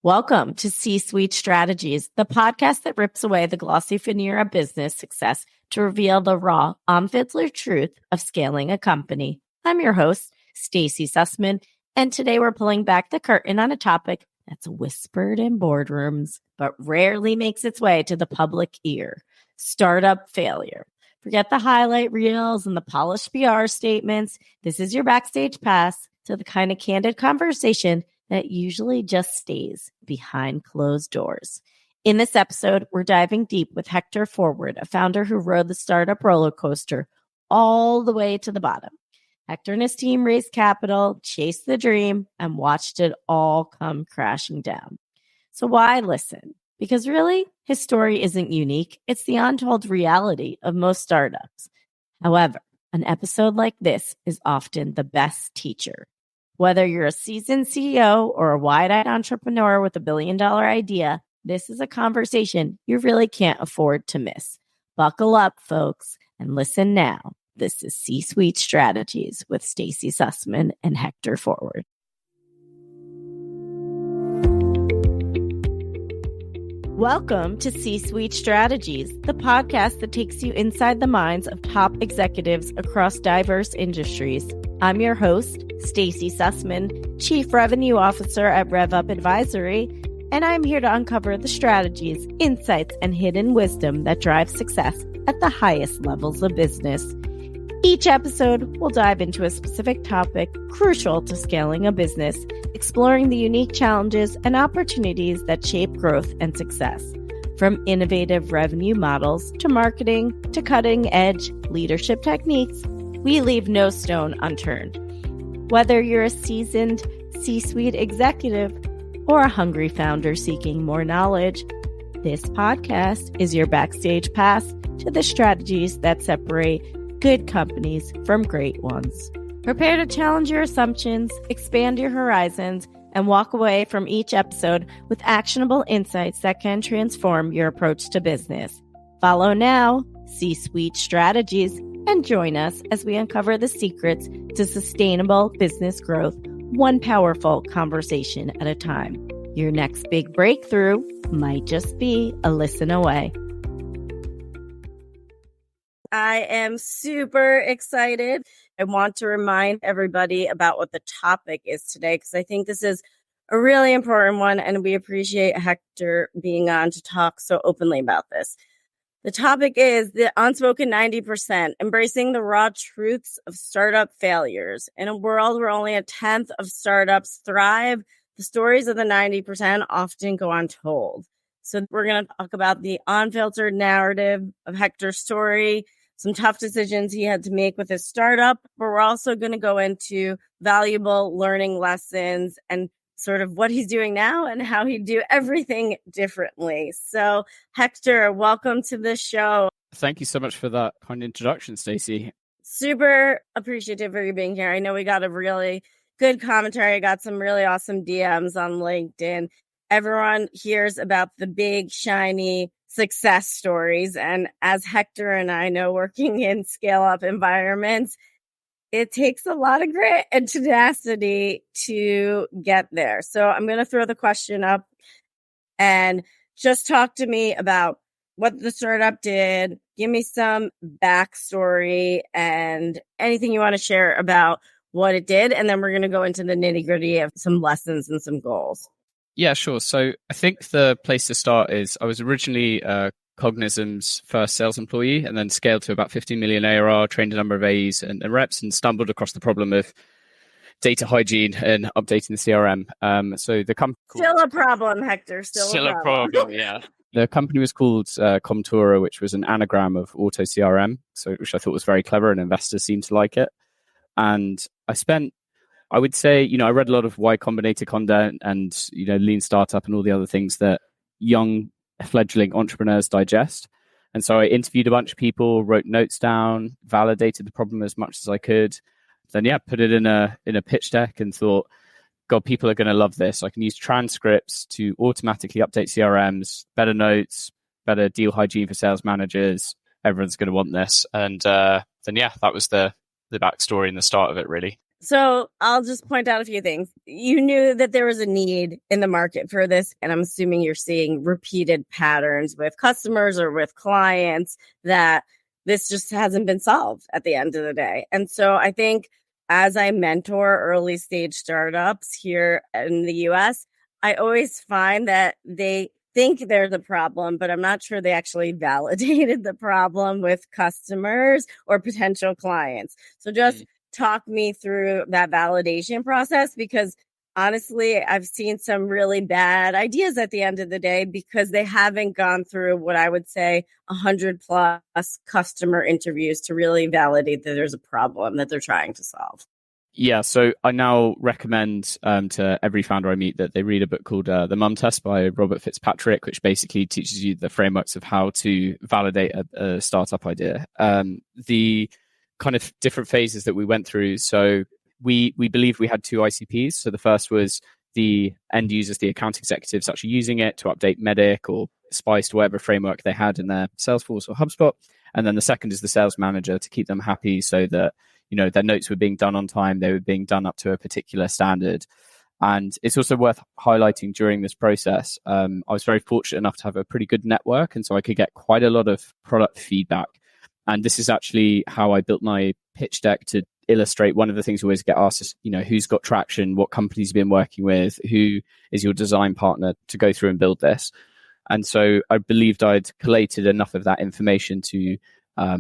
Welcome to C-Suite Strategies, the podcast that rips away the glossy veneer of business success to reveal the raw, unfiltered truth of scaling a company. I'm your host, Stacie Sussman, and today we're pulling back the curtain on a topic that's whispered in boardrooms, but rarely makes its way to the public ear: startup failure. Forget the highlight reels and the polished PR statements. This is your backstage pass to the kind of candid conversation that usually just stays behind closed doors. In this episode, we're diving deep with Hector Forwood, a founder who rode the startup roller coaster all the way to the bottom. Hector and his team raised capital, chased the dream, and watched it all come crashing down. So why listen? Because really, his story isn't unique. It's the untold reality of most startups. However, an episode like this is often the best teacher. Whether you're a seasoned CEO or a wide-eyed entrepreneur with $1 billion idea, this is a conversation you really can't afford to miss. Buckle up, folks, and listen now. This is C-Suite Strategies with Stacie Sussman and Hector Forwood. Welcome to C-Suite Strategies, the podcast that takes you inside the minds of top executives across diverse industries. I'm your host, Stacie Sussman, Chief Revenue Officer at RevUp Advisory, and I'm here to uncover the strategies, insights, and hidden wisdom that drive success at the highest levels of business. Each episode, we'll dive into a specific topic crucial to scaling a business, exploring the unique challenges and opportunities that shape growth and success. From innovative revenue models to marketing to cutting-edge leadership techniques, we leave no stone unturned. Whether you're a seasoned C-suite executive or a hungry founder seeking more knowledge, this podcast is your backstage pass to the strategies that separate good companies from great ones. Prepare to challenge your assumptions, expand your horizons, and walk away from each episode with actionable insights that can transform your approach to business. Follow now, C-Suite Strategies, and join us as we uncover the secrets to sustainable business growth, one powerful conversation at a time. Your next big breakthrough might just be a listen away. I am super excited. I want to remind everybody about what the topic is today, because I think this is a really important one, and we appreciate Hector being on to talk so openly about this. The topic is the unspoken 90%, embracing the raw truths of startup failures. In a world where only a tenth of startups thrive, the stories of the 90% often go untold. So we're going to talk about the unfiltered narrative of Hector's story, some tough decisions he had to make with his startup, but we're also going to go into valuable learning lessons and sort of what he's doing now and how he'd do everything differently. So, Hector, welcome to the show. Thank you so much for that kind introduction, Stacie. Super appreciative of you being here. I know we got a really good commentary. I got some really awesome DMs on LinkedIn. Everyone hears about the big, shiny success stories. And as Hector and I know, working in scale-up environments, it takes a lot of grit and tenacity to get there. So I'm going to throw the question up and just talk to me about what the startup did. Give me some backstory and anything you want to share about what it did. And then we're going to go into the nitty-gritty of some lessons and some goals. Yeah, sure. So I think the place to start is I was originally Cognizant's first sales employee and then scaled to about 15 million ARR, trained a number of AEs and reps, and stumbled across the problem of data hygiene and updating the CRM. So the company still a problem, Hector. Still a problem. Yeah. The company was called Comtura, which was an anagram of auto CRM, so which I thought was very clever, and investors seemed to like it. And I would say, I read a lot of Y Combinator content and, lean startup and all the other things that young fledgling entrepreneurs digest. And so I interviewed a bunch of people, wrote notes down, validated the problem as much as I could. Then, put it in a pitch deck and thought, God, people are going to love this. I can use transcripts to automatically update CRMs, better notes, better deal hygiene for sales managers. Everyone's going to want this. And that was the backstory and the start of it, really. So I'll just point out a few things. You knew that there was a need in the market for this, and I'm assuming you're seeing repeated patterns with customers or with clients that this just hasn't been solved at the end of the day. And so I think as I mentor early stage startups here in the US, I always find that they think there's a problem, but I'm not sure they actually validated the problem with customers or potential clients. So just talk me through that validation process, because honestly, I've seen some really bad ideas at the end of the day because they haven't gone through what I would say 100 plus customer interviews to really validate that there's a problem that they're trying to solve. Yeah, so I now recommend to every founder I meet that they read a book called The Mum Test by Robert Fitzpatrick, which basically teaches you the frameworks of how to validate a startup idea. The kind of different phases that we went through. So we believe we had two ICPs. So the first was the end users, the account executives actually using it to update Medic or Spice or whatever framework they had in their Salesforce or HubSpot. And then the second is the sales manager to keep them happy so that, you know, their notes were being done on time, they were being done up to a particular standard. And it's also worth highlighting during this process, I was very fortunate enough to have a pretty good network. And so I could get quite a lot of product feedback. And this is actually how I built my pitch deck to illustrate. One of the things we always get asked is, you know, who's got traction, what companies you've been working with, who is your design partner to go through and build this. And so I believed I'd collated enough of that information to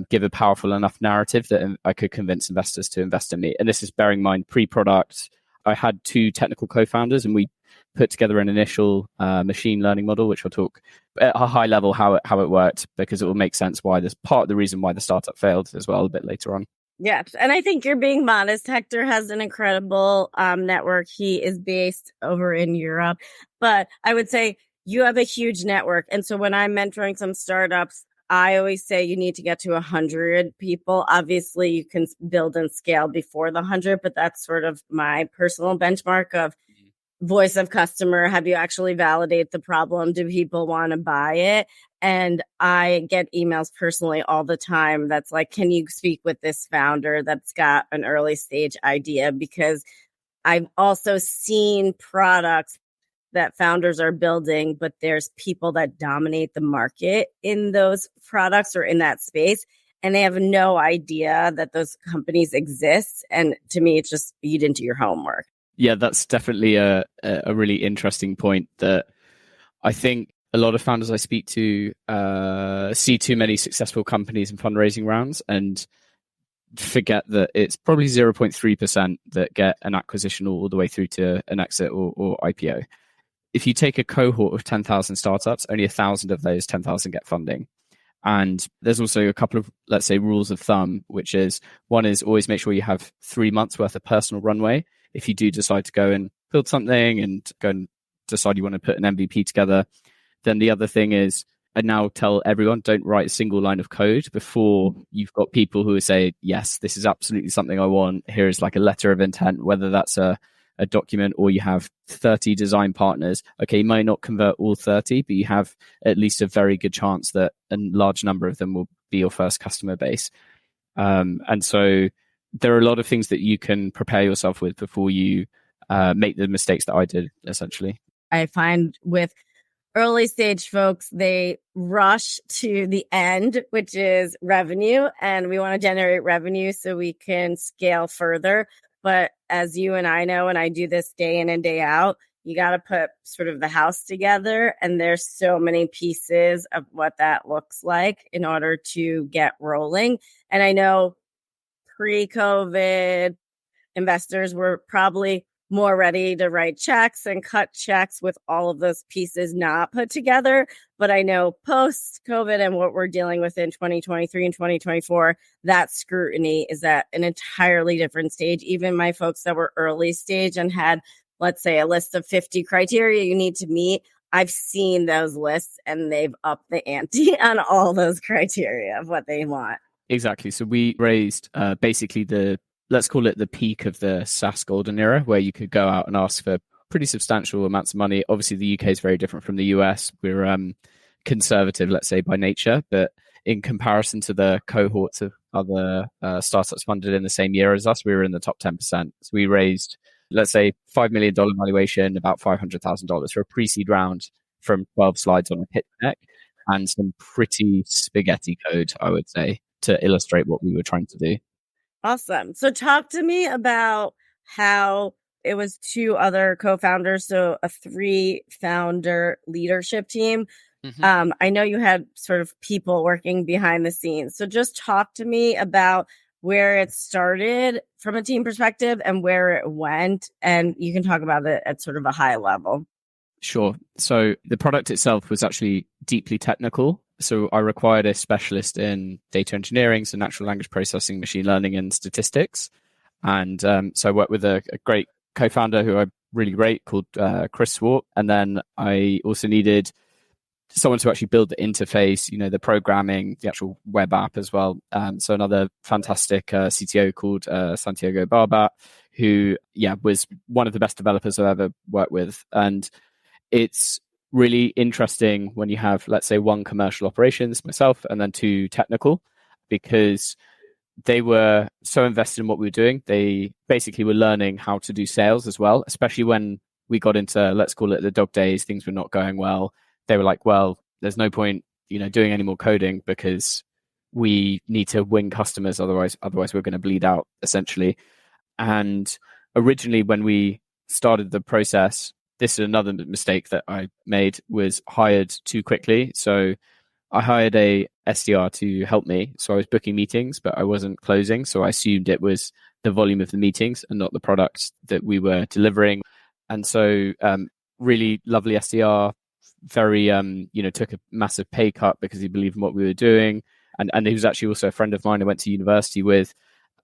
give a powerful enough narrative that I could convince investors to invest in me. And this is bearing in mind pre-product. I had two technical co-founders and we put together an initial machine learning model, which I'll talk at a high level how it worked, because it will make sense why this part of the reason why the startup failed as well a bit later on. Yes. And I think you're being modest. Hector has an incredible network. He is based over in Europe, but I would say you have a huge network. And so when I'm mentoring some startups, I always say you need to get to 100 people. Obviously, you can build and scale before the 100, but that's sort of my personal benchmark of voice of customer. Have you actually validated the problem? Do people want to buy it? And I get emails personally all the time that's like, can you speak with this founder that's got an early stage idea? Because I've also seen products that founders are building, but there's people that dominate the market in those products or in that space, and they have no idea that those companies exist. And to me, it's just you didn't do your homework. Yeah, that's definitely a really interesting point that I think a lot of founders I speak to see too many successful companies in fundraising rounds and forget that it's probably 0.3% that get an acquisition all the way through to an exit or IPO. If you take a cohort of 10,000 startups, only 1,000 of those 10,000 get funding. And there's also a couple of, let's say, rules of thumb, which is one is always make sure you have 3 months worth of personal runway. If you do decide to go and build something and go and decide you want to put an MVP together, then the other thing is, I now tell everyone, don't write a single line of code before you've got people who say, yes, this is absolutely something I want. Here is like a letter of intent, whether that's a document or you have 30 design partners. Okay, you might not convert all 30, but you have at least a very good chance that a large number of them will be your first customer base. And so there are a lot of things that you can prepare yourself with before you make the mistakes that I did, essentially. I find with early stage folks, they rush to the end, which is revenue, and we want to generate revenue so we can scale further. But as you and I know, and I do this day in and day out, you got to put sort of the house together. And there's so many pieces of what that looks like in order to get rolling. And I know pre-COVID, investors were probably more ready to write checks and cut checks with all of those pieces not put together. But I know post-COVID and what we're dealing with in 2023 and 2024, that scrutiny is at an entirely different stage. Even my folks that were early stage and had, let's say, a list of 50 criteria you need to meet, I've seen those lists and they've upped the ante on all those criteria of what they want. Exactly. So we raised basically let's call it the peak of the SaaS golden era, where you could go out and ask for pretty substantial amounts of money. Obviously, the UK is very different from the US. We're conservative, let's say, by nature, but in comparison to the cohorts of other startups funded in the same year as us. We were in the top 10%. So we raised, let's say, $5 million valuation, about $500,000 for a pre-seed round from 12 slides on a pitch deck and some pretty spaghetti code, I would say, to illustrate what we were trying to do. Awesome. So talk to me about how it was 2 other co-founders, so a 3-founder leadership team. I know you had sort of people working behind the scenes. So just talk to me about where it started from a team perspective and where it went. And you can talk about it at sort of a high level. Sure. So the product itself was actually deeply technical. So I required a specialist in data engineering, so natural language processing, machine learning, and statistics. And so I worked with a great co-founder who I really rate called Chris Swart. And then I also needed someone to actually build the interface, the programming, the actual web app as well. So another fantastic CTO called Santiago Barbat, who, was one of the best developers I've ever worked with. And it's really interesting when you have, let's say, 1 commercial operations, myself, and then 2 technical, because they were so invested in what we were doing. They basically were learning how to do sales as well, especially when we got into, let's call it the dog days, things were not going well. They were like, well, there's no point, doing any more coding because we need to win customers. Otherwise we're going to bleed out, essentially. And originally, when we started the process, this is another mistake that I made, was hired too quickly. So I hired a SDR to help me. So I was booking meetings, but I wasn't closing. So I assumed it was the volume of the meetings and not the products that we were delivering. And so really lovely SDR, very, took a massive pay cut because he believed in what we were doing. And he was actually also a friend of mine I went to university with.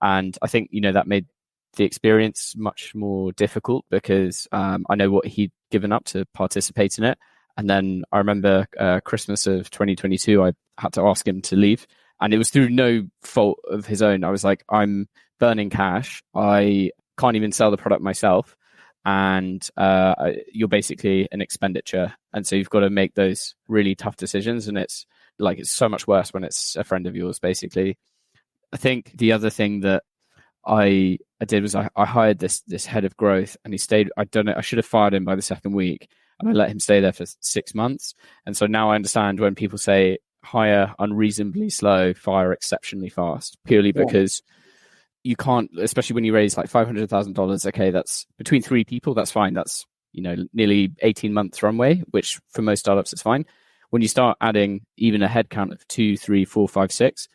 And I think, that made the experience much more difficult because I know what he'd given up to participate in it. And then I remember Christmas of 2022, I had to ask him to leave. And it was through no fault of his own. I was like, I'm burning cash. I can't even sell the product myself. And you're basically an expenditure. And so you've got to make those really tough decisions. And it's so much worse when it's a friend of yours, basically. I think the other thing that I did was I hired this head of growth, and he stayed. I should have fired him by the second week, and I let him stay there for 6 months. And so now I understand when people say hire unreasonably slow, fire exceptionally fast, purely because you can't, especially when you raise like $500,000. Okay, that's between 3 people. That's fine. That's nearly 18 months runway, which for most startups is fine. When you start adding even a headcount of 2, 3, 4, 5, 6,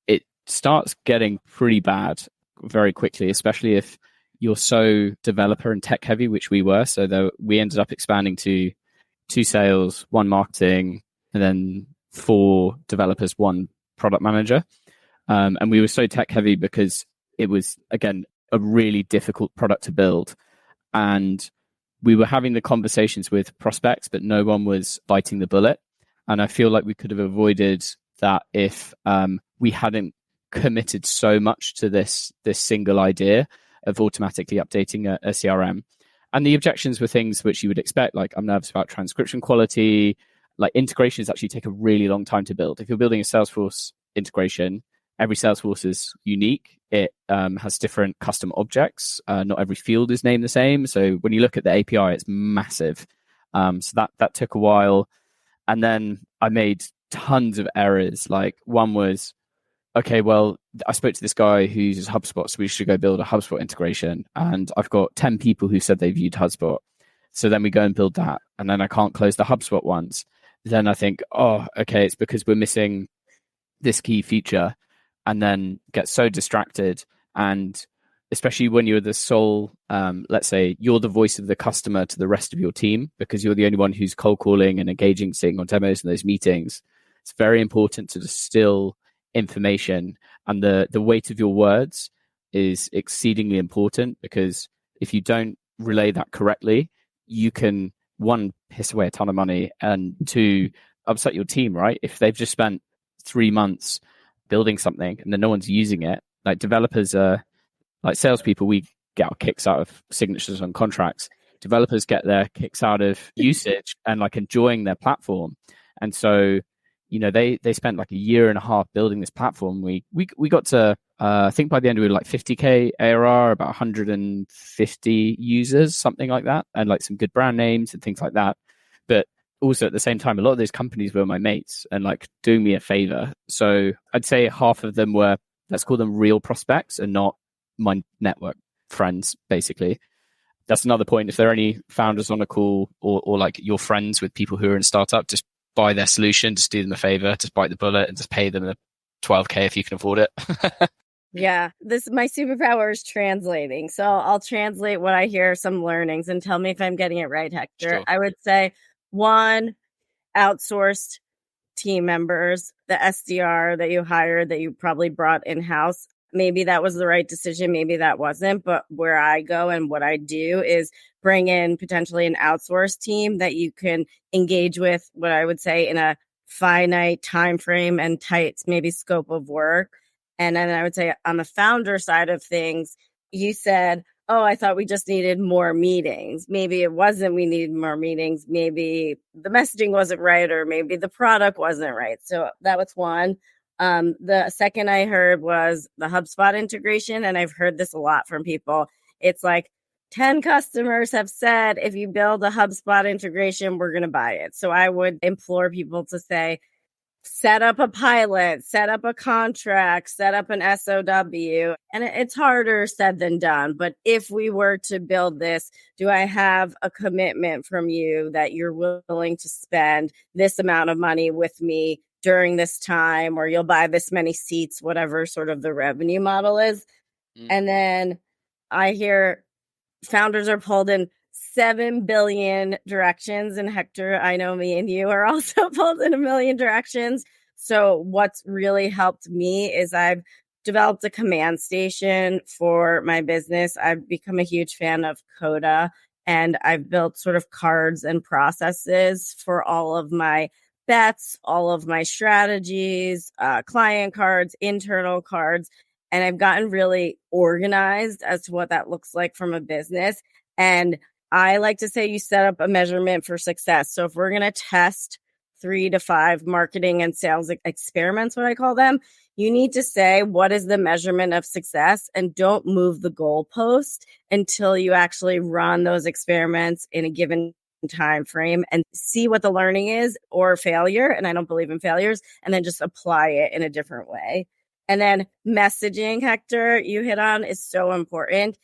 it starts getting pretty bad very quickly, especially if you're so developer and tech heavy, which we were. So we ended up expanding to 2 sales, 1 marketing, and then 4 developers, 1 product manager. And we were so tech heavy because it was, again, a really difficult product to build. And we were having the conversations with prospects, but no one was biting the bullet. And I feel like we could have avoided that if we hadn't committed so much to this single idea of automatically updating a CRM. And the objections were things which you would expect, like I'm nervous about transcription quality, like integrations actually take a really long time to build. If you're building a Salesforce integration, every Salesforce is unique. It has different custom objects. Not every field is named the same. So when you look at the API, it's massive. So that took a while. And then I made tons of errors. Like one was, okay, well, I spoke to this guy who uses HubSpot, so we should go build a HubSpot integration. And I've got 10 people who said they've used HubSpot. So then we go and build that. And then I can't close the HubSpot ones. Then I think, oh, okay, it's because we're missing this key feature. And then get so distracted. And especially when you're the sole, let's say you're the voice of the customer to the rest of your team, because you're the only one who's cold calling and engaging, sitting on demos in those meetings. It's very important to distill information, and the weight of your words is exceedingly important, because if you don't relay that correctly, you can, 1, piss away a ton of money, and 2, upset your team, right? If they've just spent 3 months building something and then no one's using it, like developers are like salespeople, we get our kicks out of signatures on contracts. Developers get their kicks out of usage and like enjoying their platform. And so they spent like a year and a half building this platform. We got to I think by the end we were like 50k ARR, about 150 users, something like that, and like some good brand names and things like that. But also at the same time, a lot of those companies were my mates and like doing me a favor. So I'd say half of them were, let's call them real prospects and not my network friends, basically. That's another point. If there are any founders on a call or like you're friends with people who are in startup, just buy their solution, just do them a favor, just bite the bullet and just pay them the 12k if you can afford it. Yeah, my superpower is translating. So I'll translate what I hear, some learnings, and tell me if I'm getting it right, Hector. Sure. I would say 1, outsourced team members, the SDR that you hired that you probably brought in-house. Maybe that was the right decision. Maybe that wasn't. But where I go and what I do is bring in potentially an outsourced team that you can engage with, what I would say, in a finite time frame and tight maybe scope of work. And then I would say on the founder side of things, you said, oh, I thought we just needed more meetings. Maybe it wasn't we needed more meetings. Maybe the messaging wasn't right, or maybe the product wasn't right. So that was one. The second I heard was the HubSpot integration. And I've heard this a lot from people. It's like 10 customers have said, if you build a HubSpot integration, we're going to buy it. So I would implore people to say, set up a pilot, set up a contract, set up an SOW. And it's harder said than done. But if we were to build this, do I have a commitment from you that you're willing to spend this amount of money with me during this time, or you'll buy this many seats, whatever sort of the revenue model is. And then I hear founders are pulled in 7 billion directions. And Hector, I know me and you are also pulled in a million directions. So what's really helped me is I've developed a command station for my business. I've become a huge fan of Coda, and I've built sort of cards and processes for all of my bets, all of my strategies, client cards, internal cards. And I've gotten really organized as to what that looks like from a business. And I like to say you set up a measurement for success. So if we're going to test 3 to 5 marketing and sales experiments, what I call them, you need to say, what is the measurement of success? And don't move the goalpost until you actually run those experiments in a given time frame and see what the learning is or failure. And I don't believe in failures. And then just apply it in a different way. And then messaging, Hector, you hit on, is so important.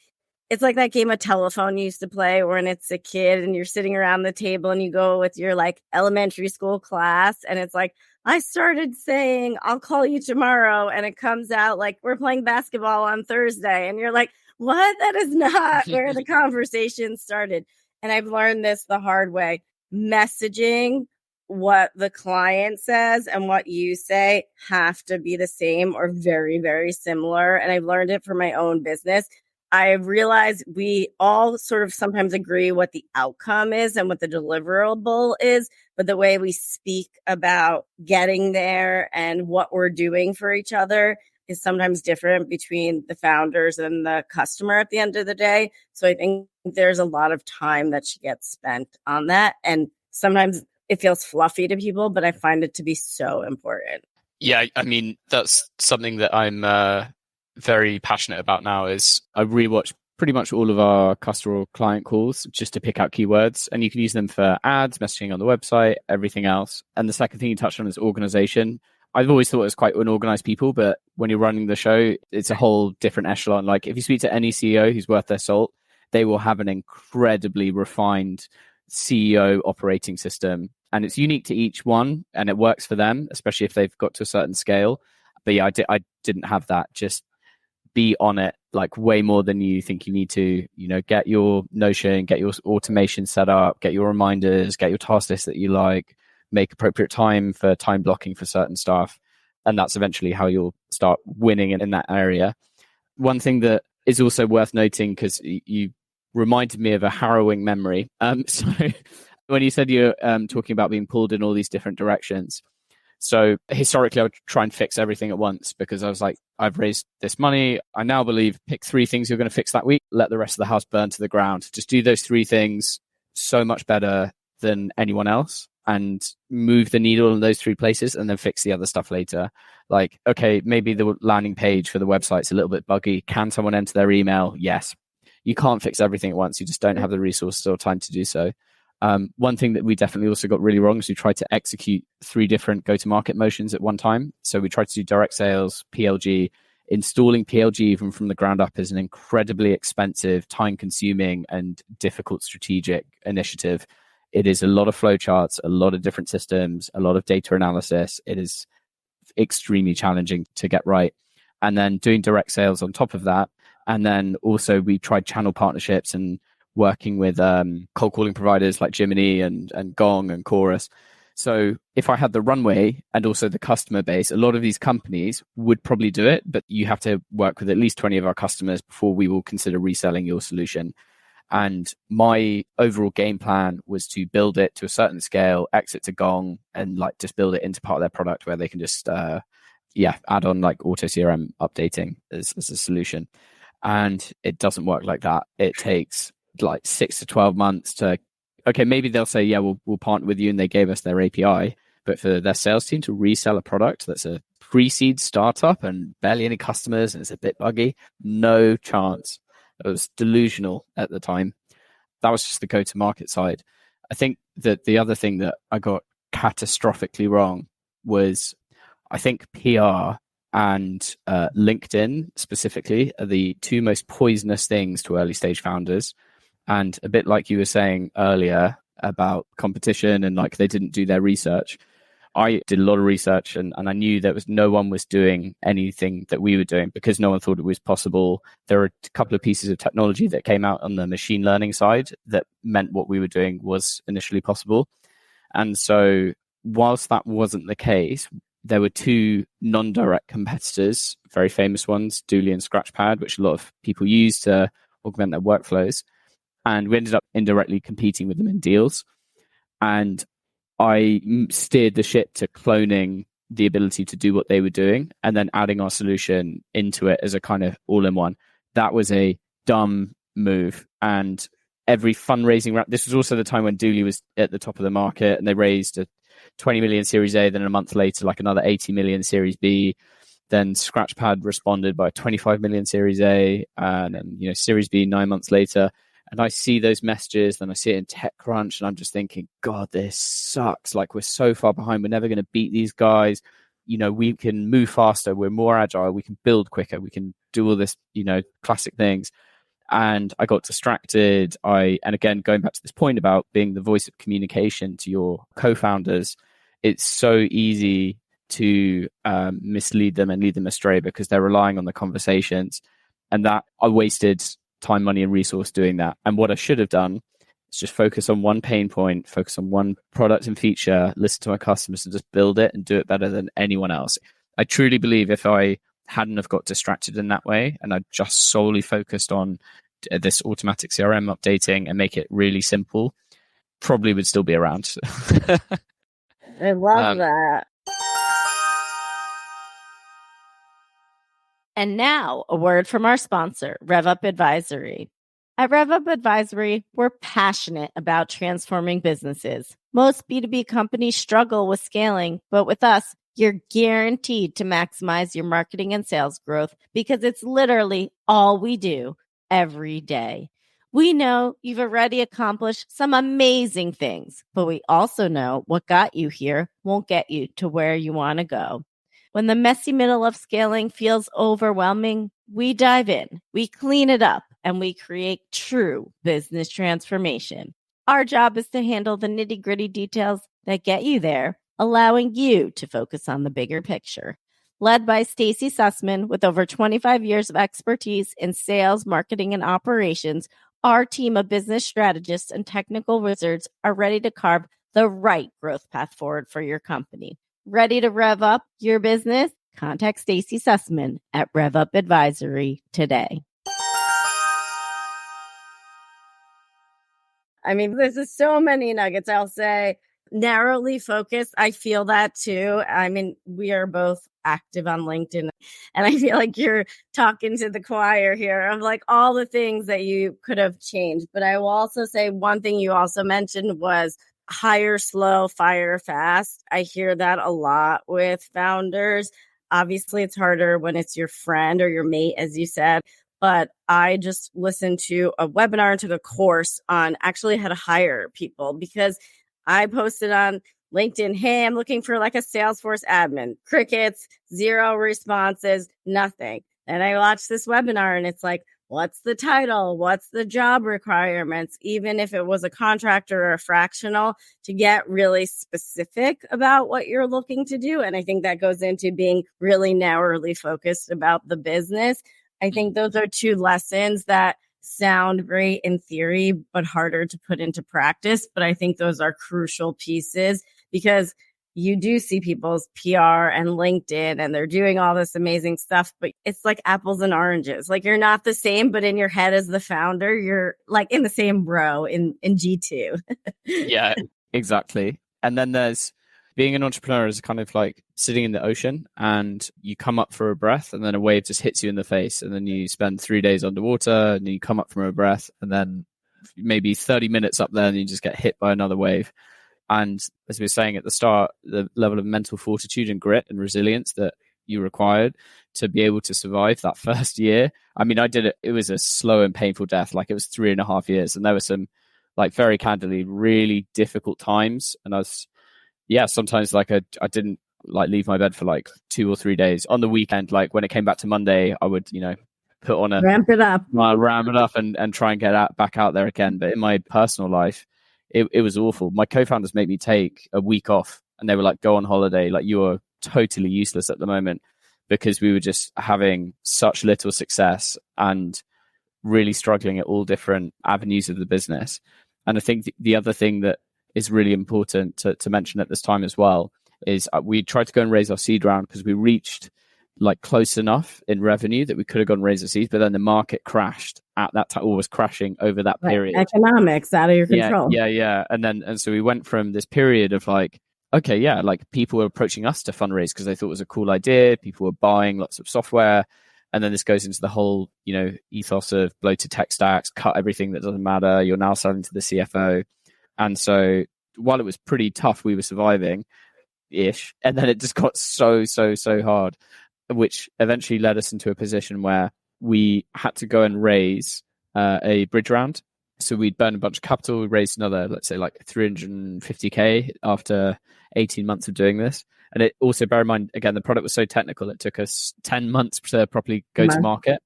It's like that game of telephone you used to play when it's a kid and you're sitting around the table and you go with your like elementary school class. And it's like, I started saying, I'll call you tomorrow. And it comes out like, we're playing basketball on Thursday. And you're like, what? That is not where the conversation started. And I've learned this the hard way. Messaging, what the client says and what you say have to be the same or very, very similar. And I've learned it for my own business. I realized we all sort of sometimes agree what the outcome is and what the deliverable is, but the way we speak about getting there and what we're doing for each other is sometimes different between the founders and the customer at the end of the day. So I think there's a lot of time that she gets spent on that. And sometimes it feels fluffy to people, but I find it to be so important. Yeah, I mean, that's something that I'm very passionate about now. Is I rewatch pretty much all of our customer or client calls just to pick out keywords, and you can use them for ads, messaging on the website, everything else. And the second thing you touched on is organization. I've always thought it was quite unorganized people, but when you're running the show, it's a whole different echelon. Like if you speak to any CEO who's worth their salt, they will have an incredibly refined CEO operating system, and it's unique to each one, and it works for them, especially if they've got to a certain scale. But yeah, I didn't have that. Just be on it like way more than you think you need to, get your Notion, get your automation set up, get your reminders, get your task list that you like, make appropriate time for time blocking for certain stuff. And that's eventually how you'll start winning in that area. One thing that is also worth noting, because you reminded me of a harrowing memory. So when you said you're talking about being pulled in all these different directions. So historically, I would try and fix everything at once because I was like, I've raised this money. I now believe pick 3 things you're going to fix that week. Let the rest of the house burn to the ground. Just do those 3 things so much better than anyone else. and move the needle in those 3 places and then fix the other stuff later. Like, okay, maybe the landing page for the website's a little bit buggy. Can someone enter their email? Yes. You can't fix everything at once. You just don't have the resources or time to do so. One thing that we definitely also got really wrong is we tried to execute 3 different go-to-market motions at one time. So we tried to do direct sales, PLG. Installing PLG even from the ground up is an incredibly expensive, time-consuming, and difficult strategic initiative. It is a lot of flowcharts, a lot of different systems, a lot of data analysis. It is extremely challenging to get right. And then doing direct sales on top of that. And then also we tried channel partnerships and working with cold calling providers like Jiminy and Gong and Chorus. So if I had the runway and also the customer base, a lot of these companies would probably do it, but you have to work with at least 20 of our customers before we will consider reselling your solution. And my overall game plan was to build it to a certain scale, exit to Gong, and like just build it into part of their product where they can just add on like auto CRM updating as a solution. And it doesn't work like that. It takes like 6 to 12 months to, okay, maybe they'll say, yeah, we'll partner with you, and they gave us their API. But for their sales team to resell a product that's a pre-seed startup and barely any customers and it's a bit buggy, no chance. It was delusional at the time. That was just the go-to-market side. I think that the other thing that I got catastrophically wrong was, I think PR and LinkedIn specifically are the 2 most poisonous things to early stage founders. And a bit like you were saying earlier about competition and like they didn't do their research, I did a lot of research and I knew there was no one was doing anything that we were doing because no one thought it was possible. There were a couple of pieces of technology that came out on the machine learning side that meant what we were doing was initially possible. And so whilst that wasn't the case, there were 2 non-direct competitors, very famous ones, Dooley and Scratchpad, which a lot of people use to augment their workflows. And we ended up indirectly competing with them in deals. And I steered the ship to cloning the ability to do what they were doing and then adding our solution into it as a kind of all-in-one. That was a dumb move. And every fundraising round, this was also the time when Dooley was at the top of the market and they raised a 20 million Series A, then a month later, like another 80 million Series B. Then Scratchpad responded by 25 million Series A, and then, Series B 9 months later. And I see those messages, then I see it in TechCrunch, and I'm just thinking, God, this sucks. Like, we're so far behind. We're never going to beat these guys. We can move faster. We're more agile. We can build quicker. We can do all this, classic things. And I got distracted. And again, going back to this point about being the voice of communication to your co-founders, it's so easy to mislead them and lead them astray because they're relying on the conversations. And that I wasted time, money, and resource doing that. And what I should have done is just focus on one pain point, focus on one product and feature, listen to my customers and just build it and do it better than anyone else. I truly believe if I hadn't have got distracted in that way and I just solely focused on this automatic CRM updating and make it really simple, probably would still be around. I love that. And now, a word from our sponsor, RevUp Advisory. At RevUp Advisory, we're passionate about transforming businesses. Most B2B companies struggle with scaling, but with us, you're guaranteed to maximize your marketing and sales growth because it's literally all we do every day. We know you've already accomplished some amazing things, but we also know what got you here won't get you to where you want to go. When the messy middle of scaling feels overwhelming, we dive in, we clean it up, and we create true business transformation. Our job is to handle the nitty-gritty details that get you there, allowing you to focus on the bigger picture. Led by Stacie Sussman, with over 25 years of expertise in sales, marketing, and operations, our team of business strategists and technical wizards are ready to carve the right growth path forward for your company. Ready to rev up your business? Contact Stacie Sussman at RevUp Advisory today. I mean, there's so many nuggets. I'll say narrowly focused. I feel that too. I mean, we are both active on LinkedIn, and I feel like you're talking to the choir here of like all the things that you could have changed. But I will also say one thing you also mentioned was hire slow, fire fast. I hear that a lot with founders. Obviously, it's harder when it's your friend or your mate, as you said. But I just listened to a webinar and took a course on actually how to hire people, because I posted on LinkedIn, hey, I'm looking for like a Salesforce admin. Crickets, zero responses, nothing. And I watched this webinar and it's like, what's the title? What's the job requirements? Even if it was a contractor or a fractional, to get really specific about what you're looking to do. And I think that goes into being really narrowly focused about the business. I think those are two lessons that sound great in theory, but harder to put into practice. But I think those are crucial pieces, because you do see people's PR and LinkedIn and they're doing all this amazing stuff, but it's like apples and oranges. Like you're not the same, but in your head as the founder, you're like in the same row in G2. Yeah, exactly. And then there's being an entrepreneur is kind of like sitting in the ocean and you come up for a breath and then a wave just hits you in the face. And then you spend 3 days underwater and you come up from a breath and then maybe 30 minutes up there and you just get hit by another wave. And as we were saying at the start, the level of mental fortitude and grit and resilience that you required to be able to survive that first year. I mean, I did it. It was a slow and painful death. Like it was 3.5 years. And there were some, like, very candidly, really difficult times. And I was, sometimes like I didn't like leave my bed for like 2 or 3 days. On the weekend, like when it came back to Monday, I would, put on ramp it up and try and get back out there again. But in my personal life, it was awful. My co-founders made me take a week off and they were like, go on holiday. Like you are totally useless at the moment, because we were just having such little success and really struggling at all different avenues of the business. And I think the other thing that is really important to mention at this time as well is we tried to go and raise our seed round because we reached like close enough in revenue that we could have gone raise a seed, but then the market crashed at that time, or was crashing over that period. Economics out of your control. Yeah. And so we went from this period of like, okay, yeah, like people were approaching us to fundraise because they thought it was a cool idea. People were buying lots of software. And then this goes into the whole, ethos of bloated tech stacks, cut everything that doesn't matter. You're now selling to the CFO. And so while it was pretty tough, we were surviving-ish. And then it just got so hard, which eventually led us into a position where we had to go and raise a bridge round. So we'd burned a bunch of capital. We raised another, let's say, like 350K after 18 months of doing this. And it also, bear in mind, again, the product was so technical, it took us 10 months to properly go to market.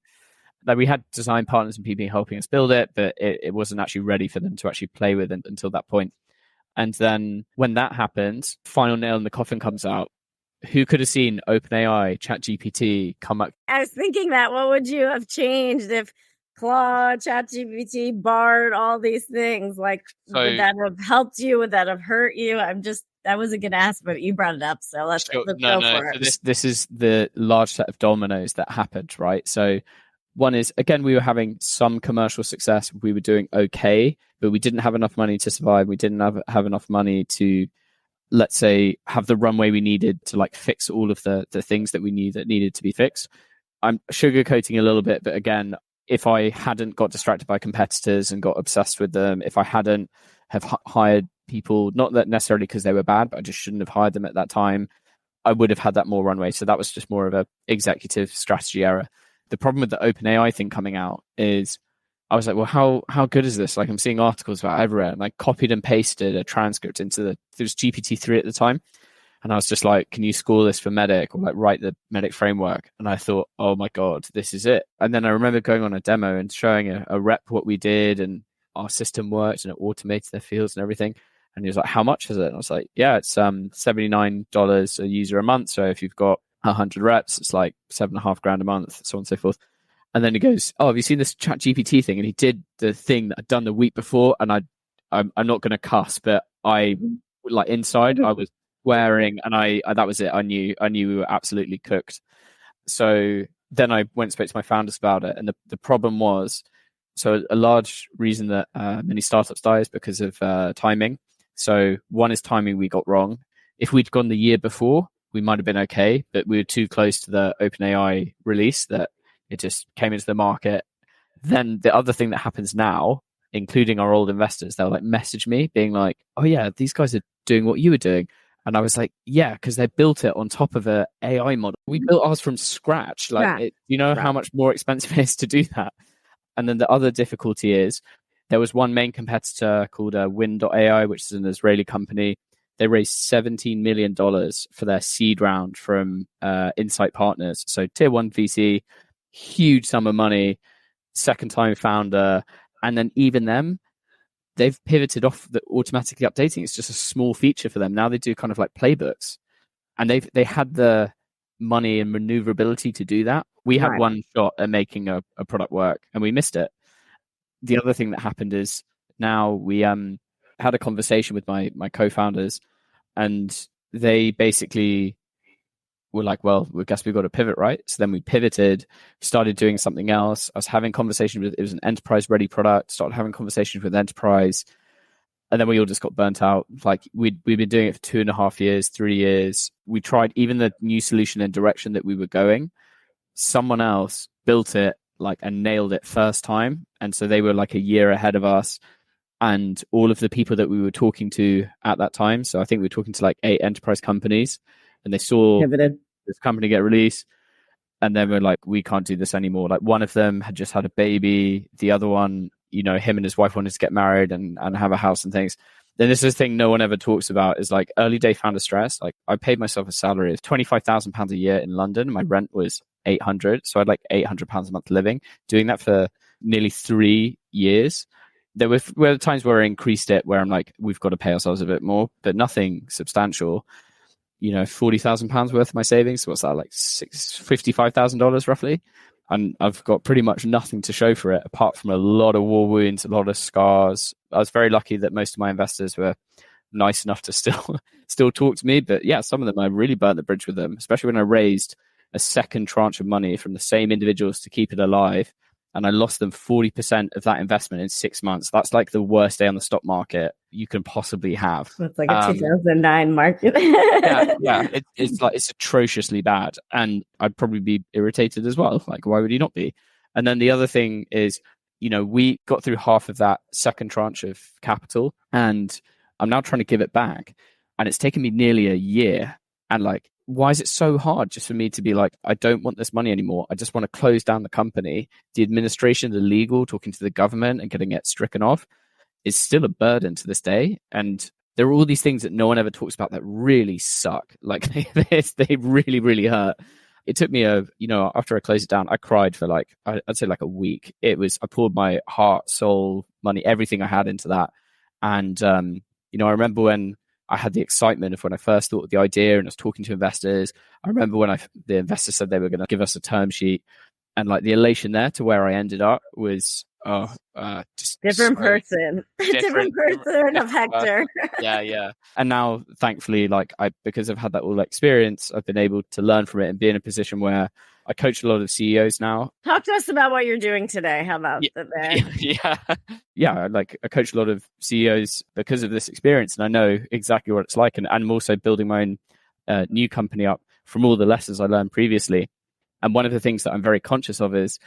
Like we had design partners and people helping us build it, but it wasn't actually ready for them to actually play with it until that point. And then when that happened, final nail in the coffin comes out. Who could have seen OpenAI, ChatGPT come up? I was thinking that, what would you have changed if Claude, ChatGPT, Bard, all these things, like, would that have helped you? Would that have hurt you? I wasn't going to ask, but you brought it up. So let's go for it. This is the large set of dominoes that happened, right? So one is, again, we were having some commercial success. We were doing okay, but we didn't have enough money to survive. We didn't have enough money to, let's say, have the runway we needed to like fix all of the things that we needed to be fixed. I'm sugarcoating a little bit, but again, if I hadn't got distracted by competitors and got obsessed with them, if I hadn't have hired people, not that necessarily because they were bad, but I just shouldn't have hired them at that time, I would have had that more runway. So that was just more of a executive strategy error. The problem with the OpenAI thing coming out is I was like, well, how good is this? Like I'm seeing articles about everywhere, and I copied and pasted a transcript into there was GPT-3 at the time. And I was just like, can you score this for Medic, or like write the Medic framework? And I thought, oh my God, this is it. And then I remember going on a demo and showing a rep what we did, and our system worked and it automated their fields and everything. And he was like, how much is it? And I was like, yeah, it's $79 a user a month. So if you've got 100 reps, it's like $7,500 a month, so on and so forth. And then he goes, oh, have you seen this ChatGPT thing? And he did the thing that I'd done the week before. And I'm not going to cuss, but I like inside I was swearing, and I that was it. I knew we were absolutely cooked. So then I went and spoke to my founders about it. And the problem was, so a large reason that many startups die is because of timing. So one is timing we got wrong. If we'd gone the year before, we might have been okay, but we were too close to the OpenAI release that it just came into the market. Then the other thing that happens now including our old investors, they'll like message me being like, oh yeah, these guys are doing what you were doing. And I was like, yeah, because they built it on top of a AI model. We built ours from scratch. You know how much more expensive it is to do that. And then the other difficulty is there was one main competitor called Win.ai, which is an Israeli company. They raised $17 million for their seed round from Insight Partners. So tier one VC, huge sum of money, second time founder. And then even them, they've pivoted off the automatically updating. It's just a small feature for them. Now they do kind of like playbooks. And they had the money and maneuverability to do that. We had one shot at making a product work and we missed it. The other thing that happened is now we had a conversation with my co-founders, and they basically were like, well, I guess we've got to pivot, right? So then we pivoted, started doing something else. I was having conversations with, it was an enterprise ready product, started having conversations with enterprise. And then we all just got burnt out. Like we'd been doing it for 2.5 years, 3 years. We tried even the new solution and direction that we were going. Someone else built it and nailed it first time. And so they were like a year ahead of us. And all of the people that we were talking to at that time, so I think we were talking to like 8 enterprise companies, and they saw this company get released. And then we're like, we can't do this anymore. Like one of them had just had a baby. The other one, you know, him and his wife wanted to get married and have a house and things. Then this is the thing no one ever talks about is like early day founder stress. Like I paid myself a salary of £25,000 a year in London. My rent was 800. So I had like £800 a month living, doing that for nearly 3 years. There were times where I increased it, where I'm like, we've got to pay ourselves a bit more, but nothing substantial. You know, £40,000 worth of my savings. What's that, like $55,000 roughly? And I've got pretty much nothing to show for it, apart from a lot of war wounds, a lot of scars. I was very lucky that most of my investors were nice enough to still talk to me. But yeah, some of them, I really burnt the bridge with them, especially when I raised a second tranche of money from the same individuals to keep it alive. And I lost them 40% of that investment in 6 months. That's like the worst day on the stock market you can possibly have. It's like a 2009 market. yeah. It's atrociously bad. And I'd probably be irritated as well. Like, why would you not be? And then the other thing is, you know, we got through half of that second tranche of capital, and I'm now trying to give it back. And it's taken me nearly a year. And like, why is it so hard just for me to be like, I don't want this money anymore. I just want to close down the company. The administration, the legal, talking to the government and getting it stricken off is still a burden to this day. And there are all these things that no one ever talks about that really suck. Like they really, really hurt. It took me after I closed it down, I cried for like, I'd say like a week. I poured my heart, soul, money, everything I had into that. And, I remember when I had the excitement of when I first thought of the idea and I was talking to investors. I remember when the investors said they were going to give us a term sheet, and like the elation there to where I ended up was just different person of Hector. Yeah. And now, thankfully, because I've had that all experience, I've been able to learn from it and be in a position where I coach a lot of CEOs now. Talk to us about what you're doing today. How about that? Yeah. Like I coach a lot of CEOs because of this experience, and I know exactly what it's like. And I'm also building my own new company up from all the lessons I learned previously. And one of the things that I'm very conscious of is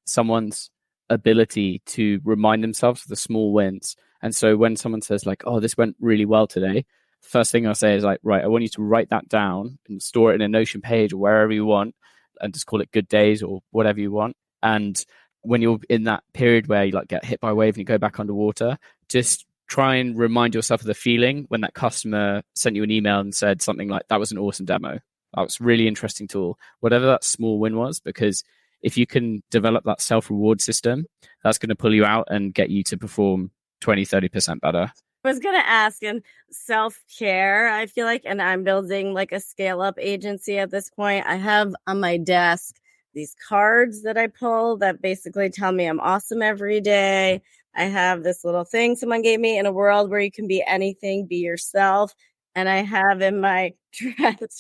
someone's ability to remind themselves of the small wins. And so when someone says like, oh, this went really well today, first thing I'll say is like, right, I want you to write that down and store it in a Notion page or wherever you want, and just call it good days or whatever you want. And when you're in that period where you like get hit by a wave and you go back underwater, just try and remind yourself of the feeling when that customer sent you an email and said something like, that was an awesome demo. That was a really interesting tool, whatever that small win was, because if you can develop that self-reward system, that's going to pull you out and get you to perform 20-30% better. I was going to ask, in self-care, I feel like, and I'm building like a scale-up agency at this point. I have on my desk these cards that I pull that basically tell me I'm awesome every day. I have this little thing someone gave me, in a world where you can be anything, be yourself. And I have in my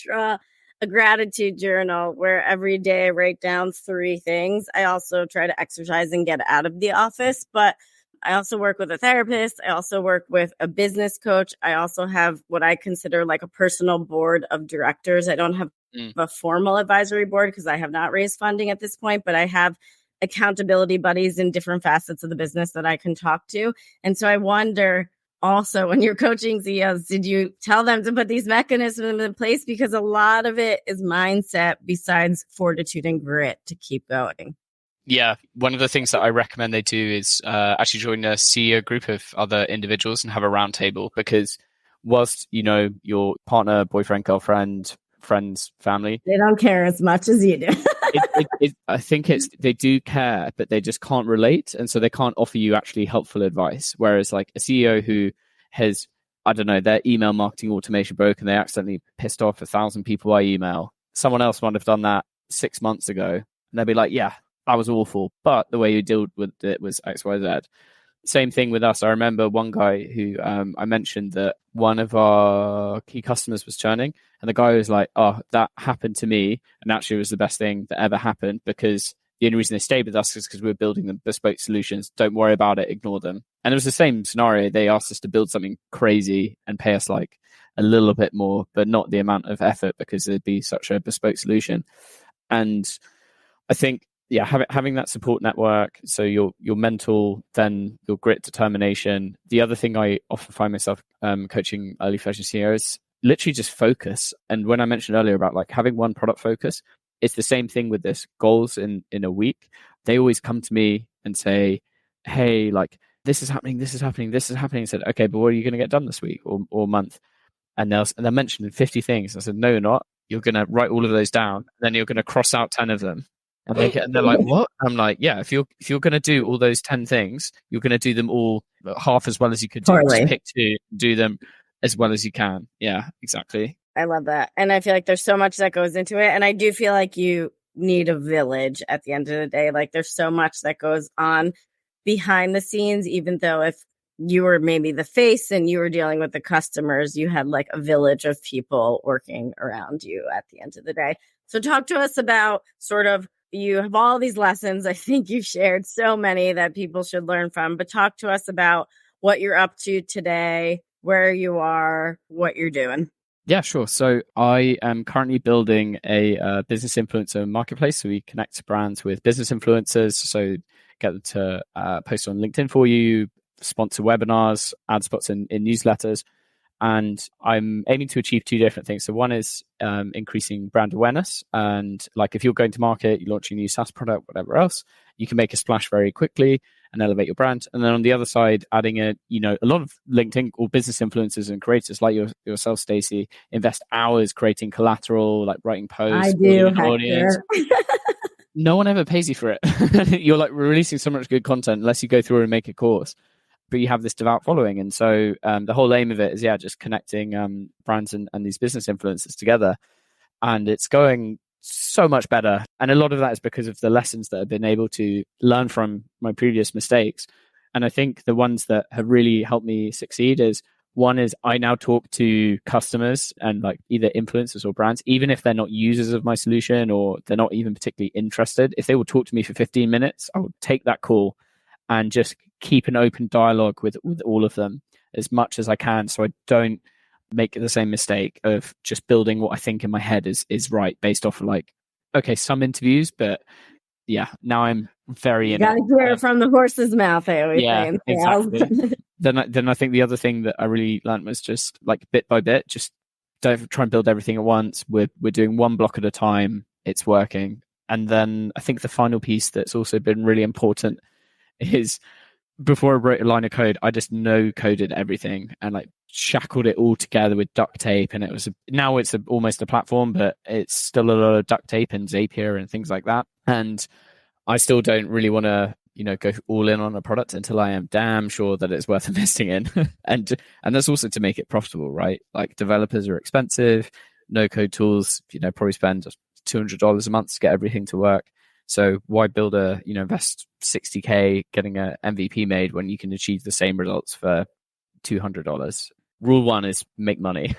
drawer a gratitude journal where every day I write down 3 things. I also try to exercise and get out of the office, but I also work with a therapist. I also work with a business coach. I also have what I consider like a personal board of directors. I don't have a formal advisory board because I have not raised funding at this point, but I have accountability buddies in different facets of the business that I can talk to. And so I wonder also, when you're coaching CEOs, did you tell them to put these mechanisms in place? Because a lot of it is mindset besides fortitude and grit to keep going. Yeah, one of the things that I recommend they do is actually join a CEO group of other individuals and have a round table, because whilst, your partner, boyfriend, girlfriend, friends, family, they don't care as much as you do. I think they do care, but they just can't relate. And so they can't offer you actually helpful advice. Whereas like a CEO who has, I don't know, their email marketing automation broke and they accidentally pissed off 1,000 people by email. Someone else might have done that 6 months ago. And they'll be like, yeah, that was awful, but the way you dealt with it was X, Y, Z. Same thing with us. I remember one guy who I mentioned that one of our key customers was churning, and the guy was like, oh, that happened to me. And actually it was the best thing that ever happened, because the only reason they stayed with us is because we were building them bespoke solutions. Don't worry about it. Ignore them. And it was the same scenario. They asked us to build something crazy and pay us like a little bit more, but not the amount of effort, because it'd be such a bespoke solution. And I think, having that support network, so your mental, then your grit, determination. The other thing I often find myself coaching early version CEOs, literally just focus. And when I mentioned earlier about like having one product focus, it's the same thing with this goals in a week. They always come to me and say, hey, like this is happening. I said, okay, but what are you going to get done this week or month? And they'll mention 50 things. I said, no, you're not. You're going to write all of those down. Then you're going to cross out 10 of them. And they're like, what? I'm like, yeah, if you're going to do all those 10 things, you're going to do them all half as well as you could do. Totally. Just pick two, do them as well as you can. Yeah, exactly. I love that. And I feel like there's so much that goes into it. And I do feel like you need a village at the end of the day. Like there's so much that goes on behind the scenes, even though if you were maybe the face and you were dealing with the customers, you had like a village of people working around you at the end of the day. So talk to us about sort of, you have all these lessons. I think you've shared so many that people should learn from, but talk to us about what you're up to today, where you are, what you're doing. Yeah, sure. So I am currently building a business influencer marketplace. So we connect brands with business influencers. So get them to post on LinkedIn for you, sponsor webinars, ad spots in newsletters. And I'm aiming to achieve two different things. So one is increasing brand awareness. And like if you're going to market, you launch a new SaaS product, whatever else, you can make a splash very quickly and elevate your brand. And then on the other side, adding a lot of LinkedIn or business influencers and creators like yourself, Stacie, invest hours creating collateral, like writing posts. I do, Hector. No one ever pays you for it. You're like releasing so much good content unless you go through and make a course. But you have this devout following. And so the whole aim of it is, just connecting brands and these business influencers together. And it's going so much better. And a lot of that is because of the lessons that I've been able to learn from my previous mistakes. And I think the ones that have really helped me succeed is, one is I now talk to customers and like either influencers or brands, even if they're not users of my solution or they're not even particularly interested. If they will talk to me for 15 minutes, I will take that call and just keep an open dialogue with all of them as much as I can, so I don't make the same mistake of just building what I think in my head is right based off of like, okay, some interviews, but yeah, now I'm very in it. You gotta hear it from the horse's mouth, I always say. Exactly. Then I think the other thing that I really learned was just like bit by bit, just don't try and build everything at once. We're doing one block at a time. It's working. And then I think the final piece that's also been really important is, before I wrote a line of code, I just no coded everything and like shackled it all together with duct tape. And now it's almost a platform, but it's still a lot of duct tape and Zapier and things like that. And I still don't really want to, go all in on a product until I am damn sure that it's worth investing in. and that's also to make it profitable, right? Like developers are expensive, no code tools, probably spend $200 a month to get everything to work. So why build invest $60K getting a MVP made when you can achieve the same results for $200? Rule one is make money.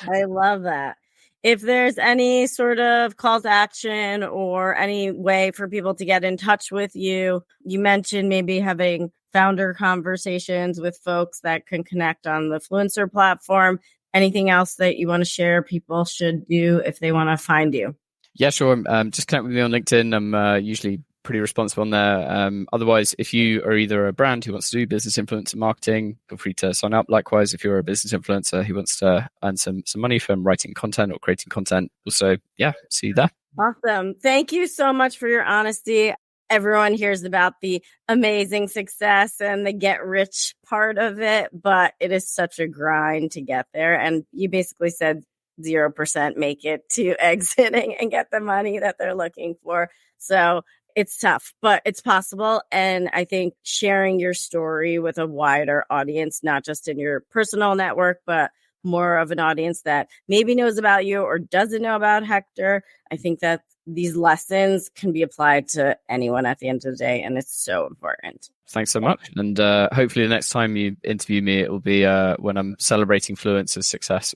I love that. If there's any sort of call to action or any way for people to get in touch with you, you mentioned maybe having founder conversations with folks that can connect on the Fluencer platform. Anything else that you want to share people should do if they want to find you? Yeah, sure. Just connect with me on LinkedIn. I'm usually pretty responsive on there. Otherwise, if you are either a brand who wants to do business influencer marketing, feel free to sign up. Likewise, if you're a business influencer who wants to earn some money from writing content or creating content, also, yeah, see you there. Awesome. Thank you so much for your honesty. Everyone hears about the amazing success and the get rich part of it, but it is such a grind to get there. And you basically said 0% make it to exiting and get the money that they're looking for. So it's tough, but it's possible. And I think sharing your story with a wider audience, not just in your personal network, but more of an audience that maybe knows about you or doesn't know about Hector, I think that these lessons can be applied to anyone at the end of the day. And it's so important. Thanks so much. And hopefully the next time you interview me, it will be when I'm celebrating Fluence's success.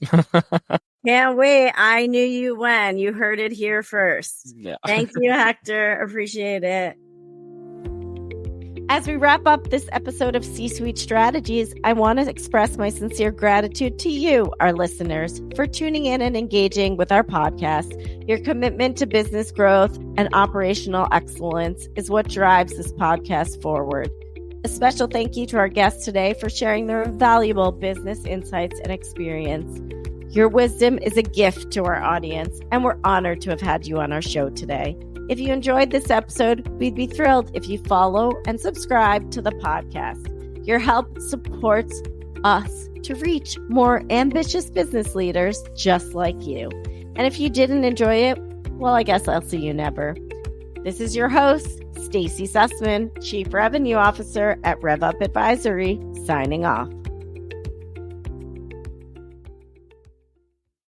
Can't wait. I knew you when. You heard it here first. Yeah. Thank you, Hector. Appreciate it. As we wrap up this episode of C-Suite Strategies, I want to express my sincere gratitude to you, our listeners, for tuning in and engaging with our podcast. Your commitment to business growth and operational excellence is what drives this podcast forward. A special thank you to our guests today for sharing their valuable business insights and experience. Your wisdom is a gift to our audience, and we're honored to have had you on our show today. If you enjoyed this episode, we'd be thrilled if you follow and subscribe to the podcast. Your help supports us to reach more ambitious business leaders just like you. And if you didn't enjoy it, well, I guess I'll see you never. This is your host, Stacie Sussman, Chief Revenue Officer at RevUp Advisory, signing off.